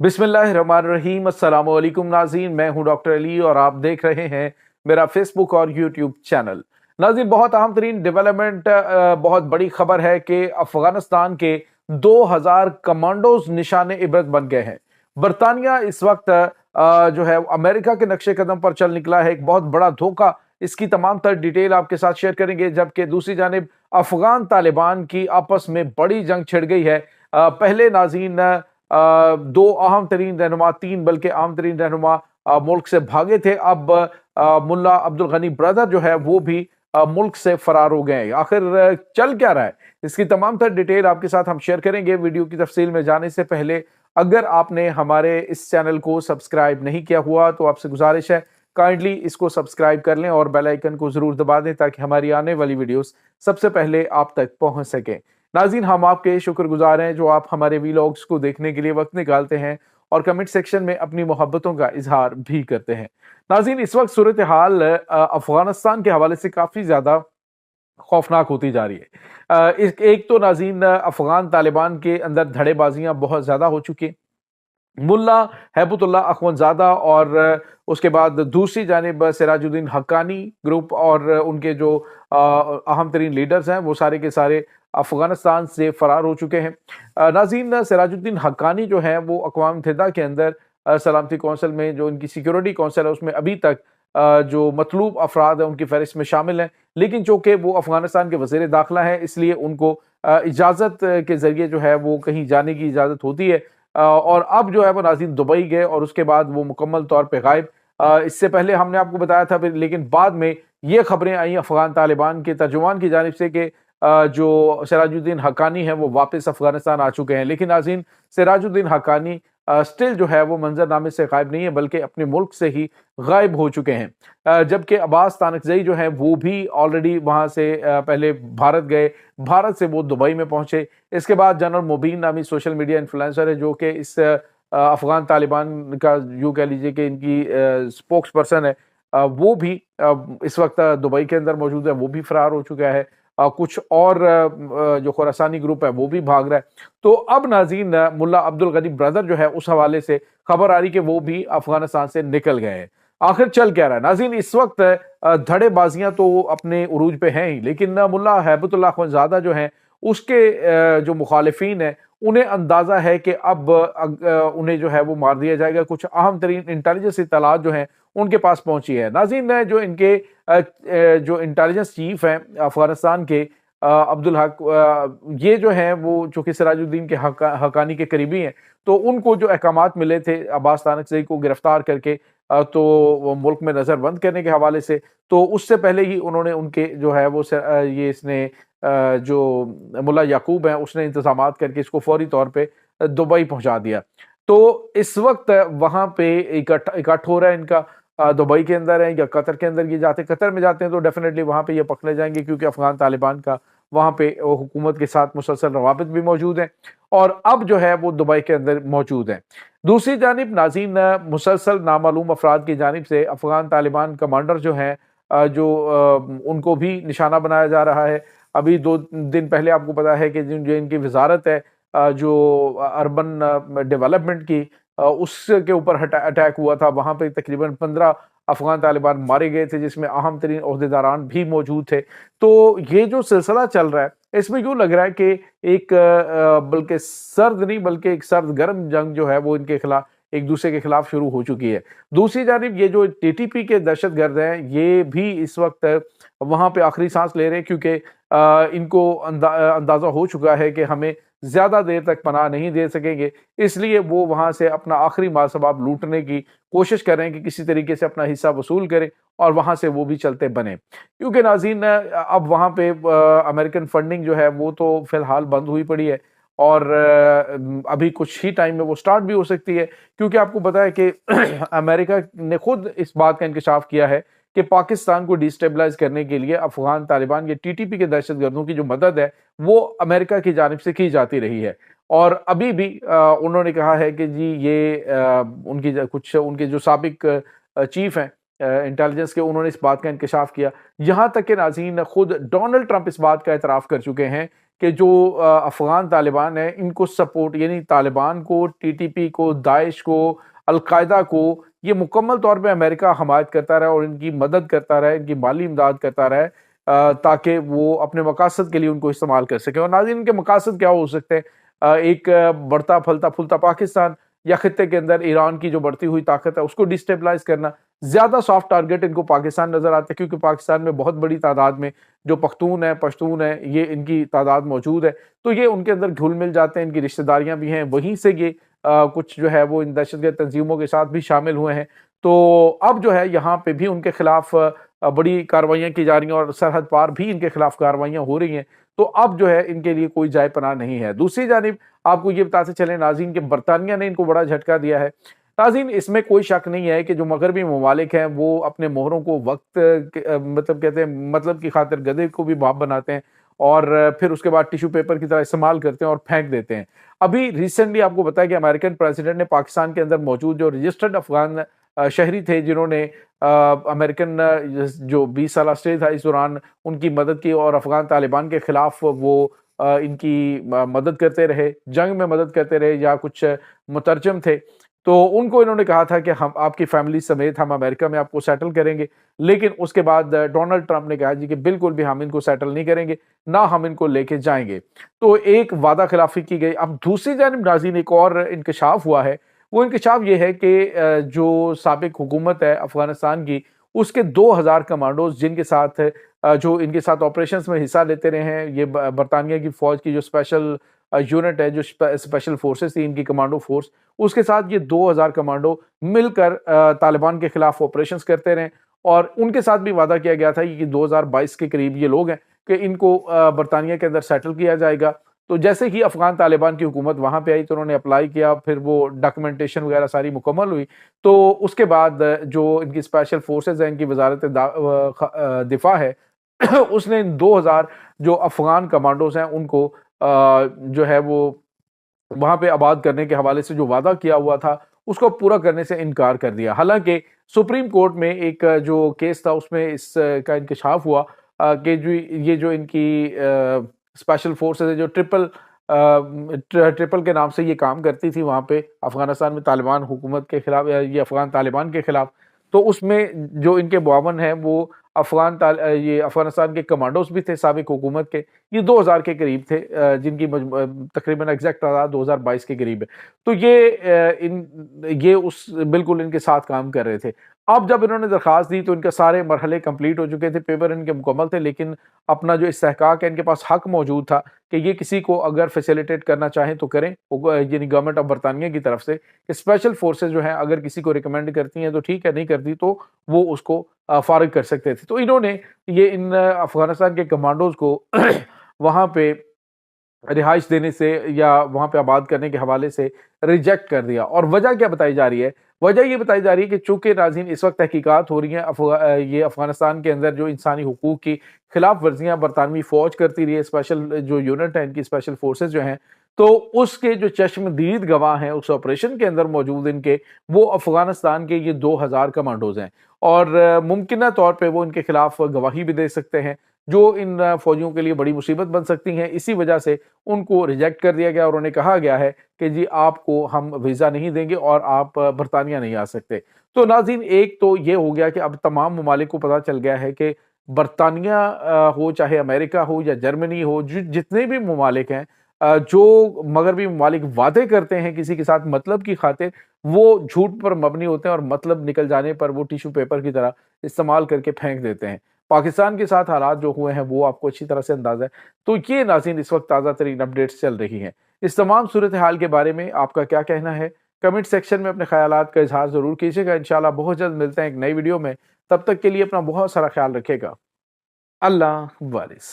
बिस्मिल्लाहिर्रहमानिर्रहीम। अस्सलाम वालेकुम नाज़रीन, मैं हूं डॉक्टर अली और आप देख रहे हैं मेरा फेसबुक और यूट्यूब चैनल। नाज़रीन, बहुत अहम तरीन डेवलपमेंट, बहुत बड़ी खबर है कि अफगानिस्तान के 2000 कमांडोज निशाने इबरत बन गए हैं। बरतानिया इस वक्त जो है अमेरिका के नक्शे कदम पर चल निकला है, एक बहुत बड़ा धोखा। इसकी तमाम तर डिटेल आपके साथ शेयर करेंगे, जबकि दूसरी जानिब अफगान तालिबान की आपस में बड़ी जंग छिड़ गई है। पहले नाज़रीन दो अहम तरीन रहनुमा, तीन बल्कि अहम तरीन रहनुमा मुल्क से भागे थे। अब मुल्ला अब्दुल गनी ब्रदर जो है वो भी मुल्क से फरार हो गए। आखिर चल क्या रहा है, इसकी तमाम तर डिटेल आपके साथ हम शेयर करेंगे। वीडियो की तफसील में जाने से पहले अगर आपने हमारे इस चैनल को सब्सक्राइब नहीं किया हुआ तो आपसे गुजारिश है, काइंडली इसको सब्सक्राइब कर लें और बेल आइकन को जरूर दबा दें ताकि हमारी आने वाली वीडियोस सबसे पहले आप तक पहुंच सकें। नाज़रीन, हम आपके शुक्रगुजार हैं जो आप हमारे वीलॉग्स को देखने के लिए वक्त निकालते हैं और कमेंट सेक्शन में अपनी मोहब्बतों का इजहार भी करते हैं। नाज़रीन, इस वक्त सूरत हाल अफगानिस्तान के हवाले से काफ़ी ज़्यादा खौफनाक होती जा रही है। एक तो नाज़रीन अफगान तालिबान के अंदर धड़ेबाजियां बहुत ज़्यादा हो चुकी हैं। मुल्ला हैबतुल्लाह अखवंजादा और उसके बाद दूसरी जानिब सिराजुद्दीन हक्कानी ग्रुप और उनके जो अहम तरीन लीडर्स हैं वो सारे के सारे अफगानिस्तान से फरार हो चुके हैं। नाज़रीन, सिराजुद्दीन हक्कानी जो है वो अक़वाम मुत्तहिदा के अंदर सलामती कौंसिल में जो इनकी सिक्योरिटी कौंसिल है उसमें अभी तक जो मतलूब अफराद हैं उनकी फहरिस्त में शामिल हैं, लेकिन चूंकि वो अफगानिस्तान के वज़ीर दाखिला हैं इसलिए उनको इजाज़त के ज़रिए जो है वो कहीं जाने की इजाज़त होती है। और अब जो है वो नाज़रीन दुबई गए और उसके बाद वो मुकम्मल तौर पे गायब। इससे पहले हमने आपको बताया था, फिर लेकिन बाद में ये खबरें आई अफगान तालिबान के तर्जुमान की जानिब से कि जो सिराजुद्दीन हक्कानी है वो वापस अफगानिस्तान आ चुके हैं। लेकिन नाज़रीन, सिराजुद्दीन हक्कानी स्टिल जो है वो मंजरनामे से गायब नहीं है बल्कि अपने मुल्क से ही गायब हो चुके हैं। जबकि अब्बास तानकजई जो है वो भी ऑलरेडी वहाँ से पहले भारत गए, भारत से वो दुबई में पहुंचे। इसके बाद जनरल मुबीन नामी सोशल मीडिया इन्फ्लुएंसर है जो कि इस अफगान तालिबान का यूँ कह लीजिए कि इनकी स्पोक्स पर्सन है, वो भी इस वक्त दुबई के अंदर मौजूद है, वो भी फरार हो चुका है। कुछ और जो खुरासानी ग्रुप है वो भी भाग रहा है। तो अब नाज़रीन मुल्ला अब्दुल गनी ब्रदर जो है उस हवाले से खबर आ रही कि वो भी अफगानिस्तान से निकल गए हैं। आखिर चल क्या रहा है नाज़रीन, इस वक्त धड़ेबाजियां तो अपने उरूज पे हैं ही, लेकिन मुल्ला हैबतुल्लाह अखवंजादा जो हैं उसके जो मुखालिफिन हैं उन्हें अंदाजा है कि अब उन्हें जो है वो मार दिया जाएगा। कुछ अहम तरीन इंटेलिजेंस इत्तलात जो हैं उनके पास पहुंची है। नाज़रीन, जो इनके जो इंटेलिजेंस चीफ हैं अफगानिस्तान के अब्दुल हक, ये जो हैं वो चूंकि सिराजुद्दीन के हक्कानी के करीबी हैं, तो उनको जो अहकामात मिले थे अब्बास तानकजई को गिरफ्तार करके तो वो मुल्क में नज़र बंद करने के हवाले से, तो उससे पहले ही उन्होंने उनके जो है वो ये इसने जो मुल्ला याकूब है उसने इंतजामात करके इसको फौरी तौर पे दुबई पहुंचा दिया। तो इस वक्त वहां पे इकट्ठ हो रहा है इनका, दुबई के अंदर है या कतर के अंदर। ये जाते कतर में जाते हैं तो डेफिनेटली वहां पे ये पकड़े जाएंगे क्योंकि अफगान तालिबान का वहां पे हुकूमत के साथ मुसलसल रवाबित भी मौजूद हैं और अब जो है वो दुबई के अंदर मौजूद हैं। दूसरी जानिब नाज़रीन, मुसलसल नामालूम अफराद की जानिब से अफगान तालिबान कमांडर जो हैं जो उनको भी निशाना बनाया जा रहा है। अभी 2 दिन पहले आपको पता है कि जो इनकी वजारत है जो अर्बन डेवलपमेंट की, उसके ऊपर अटैक हुआ था। वहां पे तकरीबन 15 अफगान तालिबान मारे गए थे जिसमें अहम तरीन ओहदेदारान भी मौजूद थे। तो ये जो सिलसिला चल रहा है इसमें यूँ लग रहा है कि एक बल्कि सर्द नहीं बल्कि एक सर्द गर्म जंग जो है वो इनके खिलाफ एक दूसरे के खिलाफ शुरू हो चुकी है। दूसरी जानिब ये जो टीटीपी के दहशतगर्द हैं ये भी इस वक्त वहां पे आखिरी सांस ले रहे हैं क्योंकि इनको अंदाजा हो चुका है कि हमें ज्यादा देर तक पनाह नहीं दे सकेंगे, इसलिए वो वहां से अपना आखिरी माल सबाब लूटने की कोशिश कर रहे हैं कि किसी तरीके से अपना हिस्सा वसूल करें और वहां से वो भी चलते बने। क्योंकि नाज़रीन अब वहां पे अमेरिकन फंडिंग जो है वो तो फिलहाल बंद हुई पड़ी है और अभी कुछ ही टाइम में वो स्टार्ट भी हो सकती है क्योंकि आपको पता है कि अमेरिका ने खुद इस बात का इंकशाफ किया है कि पाकिस्तान को डिस्टेबलाइज करने के लिए अफगान तालिबान या टीटीपी के दहशतगर्दों की जो मदद है वो अमेरिका की जानिब से की जाती रही है। और अभी भी उन्होंने कहा है कि जी ये उनकी कुछ उनके जो साबिक चीफ हैं इंटेलिजेंस के, उन्होंने इस बात का इंकशाफ किया। यहाँ तक कि नाज़रीन खुद डोनाल्ड ट्रंप इस बात का एतराफ़ कर चुके हैं کہ جو افغان طالبان ہیں ان کو سپورٹ، یعنی طالبان کو، ٹی ٹی پی کو، داعش کو، القاعدہ کو، یہ مکمل طور پہ امریکہ حمایت کرتا رہا اور ان کی مدد کرتا رہا، ان کی مالی امداد کرتا رہا تاکہ وہ اپنے مقاصد کے لیے ان کو استعمال کر سکیں۔ اور ناظرین، ان کے مقاصد کیا ہو سکتے ہیں؟ ایک بڑھتا پھلتا پھولتا پاکستان یا خطے کے اندر ایران کی جو بڑھتی ہوئی طاقت ہے اس کو ڈسٹیبلائز کرنا۔ زیادہ سافٹ ٹارگٹ ان کو پاکستان نظر آتا ہے، کیونکہ پاکستان میں بہت بڑی تعداد میں جو پختون ہیں، پشتون ہیں، یہ ان کی تعداد موجود ہے، تو یہ ان کے اندر گھل مل جاتے ہیں، ان کی رشتہ داریاں بھی ہیں، وہیں سے یہ کچھ جو ہے وہ ان دہشت گرد تنظیموں کے ساتھ بھی شامل ہوئے ہیں۔ تو اب جو ہے یہاں پہ بھی ان کے خلاف بڑی کارروائیاں کی جا رہی ہیں اور سرحد پار بھی ان کے خلاف کارروائیاں ہو رہی ہیں، تو اب جو ہے ان کے لیے کوئی جائے پناہ نہیں ہے۔ دوسری جانب آپ کو یہ بتاتے چلیں ناظرین کہ برطانیہ نے ان کو بڑا جھٹکا دیا ہے۔ ناظرین، اس میں کوئی شک نہیں ہے کہ جو مغربی ممالک ہیں وہ اپنے مہروں کو وقت مطلب کہتے ہیں مطلب کی خاطر گدھے کو بھی باپ بناتے ہیں اور پھر اس کے بعد ٹیشو پیپر کی طرح استعمال کرتے ہیں اور پھینک دیتے ہیں۔ ابھی ریسنٹلی آپ کو بتایا کہ امریکن پریزیڈنٹ نے پاکستان کے اندر موجود جو رجسٹرڈ افغان شہری تھے جنہوں نے امریکن جو 20 سالہ اسٹے تھا اس دوران ان کی مدد کی اور افغان طالبان کے خلاف وہ ان کی مدد کرتے رہے، جنگ میں مدد کرتے رہے، یا کچھ مترجم تھے، تو ان کو انہوں نے کہا تھا کہ ہم آپ کی فیملی سمیت ہم امریکہ میں آپ کو سیٹل کریں گے، لیکن اس کے بعد ڈونلڈ ٹرمپ نے کہا جی کہ بالکل بھی ہم ان کو سیٹل نہیں کریں گے، نہ ہم ان کو لے کے جائیں گے۔ تو ایک وعدہ خلافی کی گئی۔ اب دوسری جانب ناظرین ایک اور انکشاف ہوا ہے، وہ انکشاف یہ ہے کہ جو سابق حکومت ہے افغانستان کی، اس کے 2000 کمانڈوز جن کے ساتھ جو ان کے ساتھ آپریشنز میں حصہ لیتے رہے ہیں، یہ برطانیہ کی فوج کی جو اسپیشل یونٹ ہے، جو اسپیشل فورسز تھی ان کی کمانڈو فورس، اس کے ساتھ یہ 2000 کمانڈو مل کر طالبان کے خلاف آپریشنز کرتے رہے، اور ان کے ساتھ بھی وعدہ کیا گیا تھا کہ 2022 کے قریب یہ لوگ ہیں کہ ان کو برطانیہ کے اندر سیٹل کیا جائے گا۔ تو جیسے ہی افغان طالبان کی حکومت وہاں پہ آئی تو انہوں نے اپلائی کیا، پھر وہ ڈاکومنٹیشن وغیرہ ساری مکمل ہوئی، تو اس کے بعد جو ان کی اسپیشل فورسز ہیں، ان کی وزارت دفاع ہے، اس نے 2000 جو افغان کمانڈوز ہیں ان کو جو ہے وہ وہاں پہ آباد کرنے کے حوالے سے جو وعدہ کیا ہوا تھا اس کو پورا کرنے سے انکار کر دیا۔ حالانکہ سپریم کورٹ میں ایک جو کیس تھا اس میں اس کا انکشاف ہوا کہ یہ جو ان کی اسپیشل فورسز ہے جو ٹرپل کے نام سے یہ کام کرتی تھی وہاں پہ افغانستان میں طالبان حکومت کے خلاف، یہ افغان طالبان کے خلاف، تو اس میں جو ان کے معاون ہیں وہ یہ افغانستان کے کمانڈوز بھی تھے سابق حکومت کے، یہ 2000 کے قریب تھے، جن کی تقریباً ایگزیکٹ تعداد 2022 کے قریب ہے۔ تو یہ بالکل ان کے ساتھ کام کر رہے تھے۔ اب جب انہوں نے درخواست دی تو ان کے سارے مرحلے کمپلیٹ ہو چکے تھے، پیپر ان کے مکمل تھے، لیکن اپنا جو استحقاق ہے ان کے پاس حق موجود تھا کہ یہ کسی کو اگر فیسیلیٹیٹ کرنا چاہیں تو کریں، یعنی گورنمنٹ آف برطانیہ کی طرف سے کہ اسپیشل فورسز جو ہیں اگر کسی کو ریکمینڈ کرتی ہیں تو ٹھیک ہے، نہیں کرتی تو وہ اس کو فارغ کر سکتے تھے۔ تو انہوں نے یہ ان افغانستان کے کمانڈوز کو وہاں پہ رہائش دینے سے یا وہاں پہ آباد کرنے کے حوالے سے ریجیکٹ کر دیا۔ اور وجہ کیا بتائی جا رہی ہے؟ وجہ یہ بتائی جا رہی ہے کہ چونکہ ناظرین اس وقت تحقیقات ہو رہی ہیں یہ افغانستان کے اندر جو انسانی حقوق کی خلاف ورزیاں برطانوی فوج کرتی رہی ہے، اسپیشل جو یونٹ ہے ان کی اسپیشل فورسز جو ہیں، تو اس کے جو چشمدید گواہ ہیں اس آپریشن کے اندر موجود ان کے، وہ افغانستان کے یہ 2000 کمانڈوز ہیں، اور ممکنہ طور پہ وہ ان کے خلاف گواہی بھی دے سکتے ہیں جو ان فوجیوں کے لیے بڑی مصیبت بن سکتی ہیں۔ اسی وجہ سے ان کو ریجیکٹ کر دیا گیا اور انہیں کہا گیا ہے کہ جی آپ کو ہم ویزا نہیں دیں گے اور آپ برطانیہ نہیں آ سکتے۔ تو ناظرین ایک تو یہ ہو گیا کہ اب تمام ممالک کو پتہ چل گیا ہے کہ برطانیہ ہو، چاہے امریکہ ہو یا جرمنی ہو، جتنے بھی ممالک ہیں جو مغربی ممالک وعدے کرتے ہیں کسی کے ساتھ مطلب کی خاطر، وہ جھوٹ پر مبنی ہوتے ہیں اور مطلب نکل جانے پر وہ ٹیشو پیپر کی طرح استعمال کر کے پھینک دیتے ہیں۔ پاکستان کے ساتھ حالات جو ہوئے ہیں وہ آپ کو اچھی طرح سے اندازہ ہے۔ تو یہ ناظرین اس وقت تازہ ترین اپڈیٹس چل رہی ہیں۔ اس تمام صورتحال کے بارے میں آپ کا کیا کہنا ہے؟ کمنٹ سیکشن میں اپنے خیالات کا اظہار ضرور کیجیے گا۔ انشاءاللہ بہت جلد ملتے ہیں ایک نئی ویڈیو میں، تب تک کے لیے اپنا بہت سارا خیال رکھیے گا۔ اللہ حافظ۔